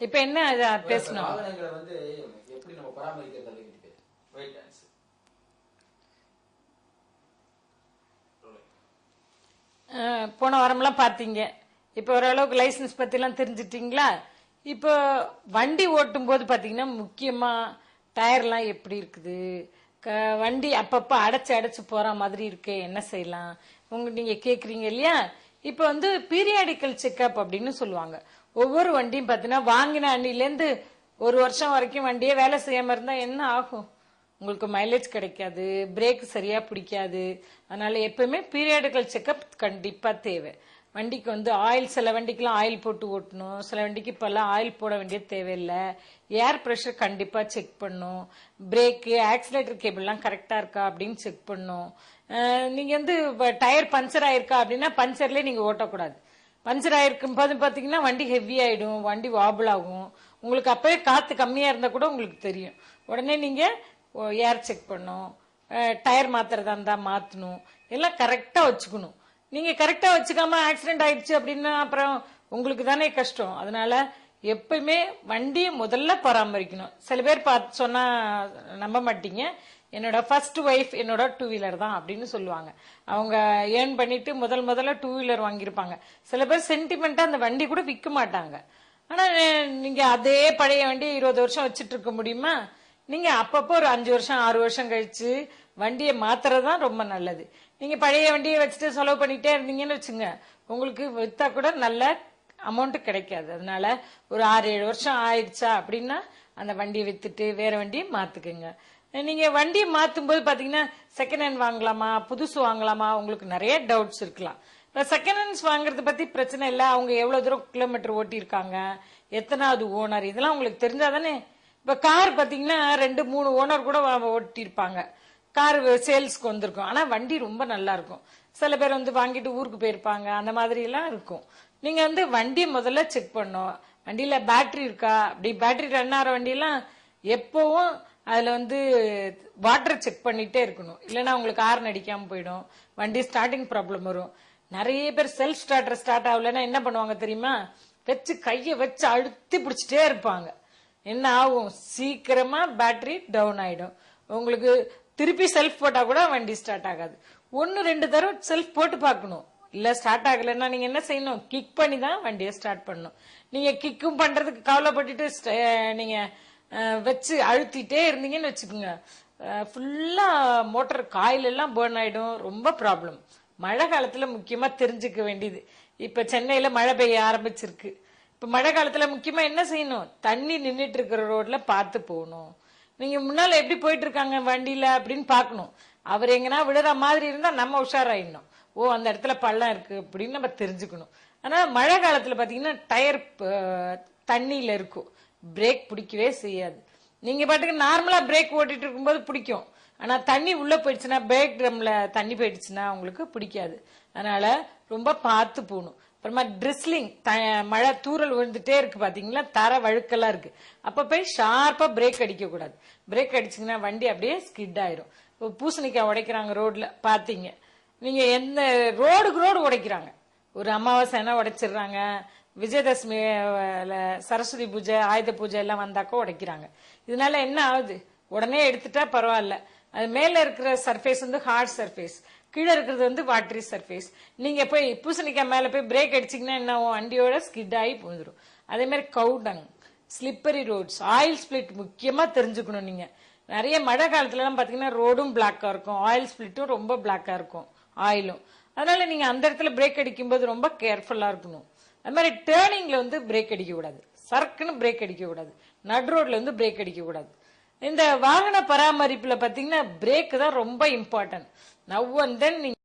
இப்ப என்ன பேசணும்? வாகனங்களை வந்து எப்படி நம்ம பராமரிக்கிறது? போன வாரம்லாம் பாத்தீங்க. இப்ப ஓரளவுக்கு லைசன்ஸ் பத்தி எல்லாம் தெரிஞ்சிட்டீங்களா? இப்போ வண்டி ஓட்டும் போது பாத்தீங்கன்னா முக்கியமா டயர்லாம் எப்படி இருக்குது, வண்டி அப்பப்ப அடைச்சு அடைச்சு போற மாதிரி இருக்கு, என்ன செய்யலாம் நீங்க கேக்குறீங்க இல்லையா? இப்ப வந்து பீரியாடிக்கல் செக்அப் அப்படின்னு சொல்லுவாங்க. ஒவ்வொரு வண்டியும் பாத்தீங்கன்னா வாங்கின அன்னிலேருந்து ஒரு வருஷம் வரைக்கும் வண்டியே வேலை செய்யாம இருந்தா என்ன ஆகும்? உங்களுக்கு மைலேஜ் கிடைக்காது, பிரேக் சரியா பிடிக்காது. அதனால எப்பவுமே பீரியாடிக்கல் செக்அப் கண்டிப்பா தேவை. வண்டிக்கு வந்து ஆயில், சில வண்டிக்கெல்லாம் ஆயில் போட்டு ஓட்டணும், சில வண்டிக்கு இப்பெல்லாம் ஆயில் போட வேண்டியது தேவையில்லை. ஏர் ப்ரெஷர் கண்டிப்பா செக் பண்ணும், பிரேக்கு ஆக்சிலேட்டர் கேபிள்லாம் கரெக்டா இருக்கா அப்படின்னு செக் பண்ணும். நீங்க வந்து டயர் பஞ்சர் ஆயிருக்கா அப்படின்னா பஞ்சர்லயே நீங்க ஓட்டக்கூடாது. பஞ்சர் ஆயிருக்கும் போது பாத்தீங்கன்னா வண்டி ஹெவி ஆயிடும், வண்டி வாபிள் ஆகும். உங்களுக்கு அப்பவே காத்து கம்மியா இருந்தா கூட உங்களுக்கு தெரியும். உடனே நீங்க ஏர் செக் பண்ணும், டயர் மாத்துறதா இருந்தா மாத்தணும், எல்லாம் கரெக்டா வச்சுக்கணும். நீங்க கரெக்டா வச்சுக்காம ஆக்சிடென்ட் ஆயிடுச்சு அப்படின்னா அப்புறம் உங்களுக்கு தானே கஷ்டம். அதனால எப்பயுமே வண்டியை முதல்ல பராமரிக்கணும். சில பேர் பார்த்து சொன்னா நம்ப மாட்டீங்க, என்னோட ஃபர்ஸ்ட் ஒய்ஃப் என்னோட டூ வீலர் தான் அப்படின்னு சொல்லுவாங்க. அவங்க ஏர்ன் பண்ணிட்டு முதல்ல டூ வீலர் வாங்கியிருப்பாங்க. சில பேர் சென்டிமெண்டா அந்த வண்டி கூட விற்க மாட்டாங்க. ஆனா நீங்க அதே பழைய வண்டி 20 வருஷம் வச்சுட்டு இருக்க முடியுமா? நீங்க அப்பப்போ ஒரு 5 வருஷம் 6 வருஷம் கழிச்சு வண்டியை மாத்துறதுதான் ரொம்ப நல்லது. நீங்க பழைய வண்டியை வச்சுட்டு செலவு பண்ணிட்டே இருந்தீங்கன்னு வச்சுங்க, உங்களுக்கு வித்தா கூட நல்ல அமௌண்ட் கிடைக்காது. அதனால ஒரு 6-7 வருஷம் ஆயிடுச்சா அப்படின்னா அந்த வண்டியை வித்துட்டு வேற வண்டியை மாத்துக்குங்க. நீங்க வண்டியை மாத்தும் போது பாத்தீங்கன்னா செகண்ட் ஹேண்ட் வாங்கலாமா புதுசு வாங்கலாமா உங்களுக்கு நிறைய டவுட்ஸ் இருக்கலாம். இப்ப செகண்ட் ஹேண்ட்ஸ் வாங்குறது பத்தி பிரச்சனை இல்லை, அவங்க எவ்வளவு தூரம் கிலோமீட்டர் ஓட்டி இருக்காங்க, எத்தனாவது ஓனர், இதெல்லாம் உங்களுக்கு தெரிஞ்சாதானே. இப்ப கார் பாத்தீங்கன்னா 2-3 ஓனர் கூட ஓட்டி இருப்பாங்க, கார் சேல்ஸ்க்கு வந்திருக்கும், ஆனா வண்டி ரொம்ப நல்லா இருக்கும். சில பேர் வந்து வாங்கிட்டு ஊருக்கு போயிருப்பாங்க, அந்த மாதிரி எல்லாம் இருக்கும். நீங்க வந்து வண்டியை முதல்ல செக் பண்ணும். வண்டியில பேட்டரி இருக்கா, அப்படி பேட்டரி ரன் ஆகிற வண்டியெல்லாம் எப்பவும் அதுல வந்து வாட்டர் செக் பண்ணிட்டே இருக்கணும். இல்லைன்னா உங்களுக்கு ஹார்ன் அடிக்காம போயிடும், வண்டி ஸ்டார்டிங் ப்ராப்ளம் வரும். நிறைய பேர் செல்ஃப் ஸ்டார்டர் ஸ்டார்ட் ஆகலன்னா என்ன பண்ணுவாங்க தெரியுமா? வச்சு கையை வச்சு அழுத்தி பிடிச்சிட்டே இருப்பாங்க. என்ன ஆகும்? சீக்கிரமா பேட்டரி டவுன் ஆயிடும். உங்களுக்கு திருப்பி செல்ஃப் போட்டா கூட வண்டி ஸ்டார்ட் ஆகாது. 1-2 தடவை செல்ஃப் போட்டு பார்க்கணும். இல்ல ஸ்டார்ட் ஆகலைன்னா நீங்க என்ன செய்யணும்? கிக் பண்ணி தான் வண்டியை ஸ்டார்ட் பண்ணணும். நீங்க கிக்கும் பண்றதுக்கு கவலைப்பட்டுட்டு நீங்க வச்சு அழுத்திட்டே இருந்தீங்கன்னு வச்சுக்கோங்க, ஃபுல்லா மோட்டர் காயில் எல்லாம் பேர்ன் ஆயிடும், ரொம்ப ப்ராப்ளம். மழை காலத்துல முக்கியமா தெரிஞ்சுக்க வேண்டியது, இப்ப சென்னையில மழை பெய்ய ஆரம்பிச்சிருக்கு. இப்ப மழை காலத்துல முக்கியமா என்ன செய்யணும்? தண்ணி நின்றுட்டு இருக்கிற ரோட்ல பார்த்து போகணும். நீங்க முன்னால எப்படி போயிட்டு இருக்காங்க வண்டியில அப்படின்னு பாக்கணும். அவர் எங்கன்னா விழுற மாதிரி இருந்தா நம்ம உஷாராயிடணும். ஓ அந்த இடத்துல பள்ளம் இருக்கு அப்படின்னு நம்ம தெரிஞ்சுக்கணும். ஆனா மழை காலத்துல பாத்தீங்கன்னா டயர் தண்ணியில இருக்கும், பிரேக் பிடிக்கவே செய்யாது. நீங்க பாட்டுக்கு நார்மலா பிரேக் ஓட்டிட்டு இருக்கும்போது பிடிக்கும், ஆனா தண்ணி உள்ள போயிடுச்சுன்னா, பிரேக் ட்ரம்ல தண்ணி போயிடுச்சுன்னா உங்களுக்கு பிடிக்காது. அதனால ரொம்ப பார்த்து போகணும். அப்புறமா ட்ரிஸ்லிங், மழை தூரல் விழுந்துட்டே இருக்கு பாத்தீங்களா, தர வழுக்கெல்லாம் இருக்கு, அப்ப போய் ஷார்ப்பா பிரேக் அடிக்க கூடாது. பிரேக் அடிச்சீங்கன்னா வண்டி அப்படியே ஸ்கிட் ஆயிரும். இப்போ பூசணிக்காய் உடைக்கிறாங்க ரோட்ல பாத்தீங்க நீங்க, எந்த ரோடுக்கு ரோடு உடைக்கிறாங்க. ஒரு அமாவாசைனா உடைச்சிடுறாங்க, விஜயதசமி, சரஸ்வதி பூஜை, ஆயுத பூஜை எல்லாம் வந்தாக்கோ உடைக்கிறாங்க. இதனால என்ன ஆகுது? உடனே எடுத்துட்டா பரவாயில்ல, அது மேல இருக்கிற சர்ஃபேஸ் வந்து ஹார்ட் சர்ஃபேஸ், கீழே இருக்கிறது வந்து வாட்டரி சர்ஃபேஸ். நீங்க போய் பூசணிக்காய் மேல போய் பிரேக் அடிச்சீங்கன்னா என்ன ஆகும்? வண்டியோட ஸ்கிட் ஆகி போயிடும். அதே மாதிரி cow dung, slippery roads, oil spilt முக்கியமா தெரிஞ்சுக்கணும். நீங்க நிறைய மழை காலத்துல எல்லாம் பாத்தீங்கன்னா ரோடும் பிளாக்கா இருக்கும், ஆயில் ஸ்பிளிட்டும் ரொம்ப பிளாக்கா இருக்கும், ஆயிலும். அதனால நீங்க அந்த இடத்துல பிரேக் அடிக்கும் போது ரொம்ப கேர்ஃபுல்லா இருக்கணும். அது மாதிரி டேர்னிங்ல வந்து பிரேக் அடிக்க கூடாது, சரக்குன்னு பிரேக் அடிக்க கூடாது, நடு ரோட்ல வந்து பிரேக் அடிக்க கூடாது. இந்த வாகன பராமரிப்புல பாத்தீங்கன்னா பிரேக் தான் ரொம்ப இம்பார்ட்டன்ட். Now and then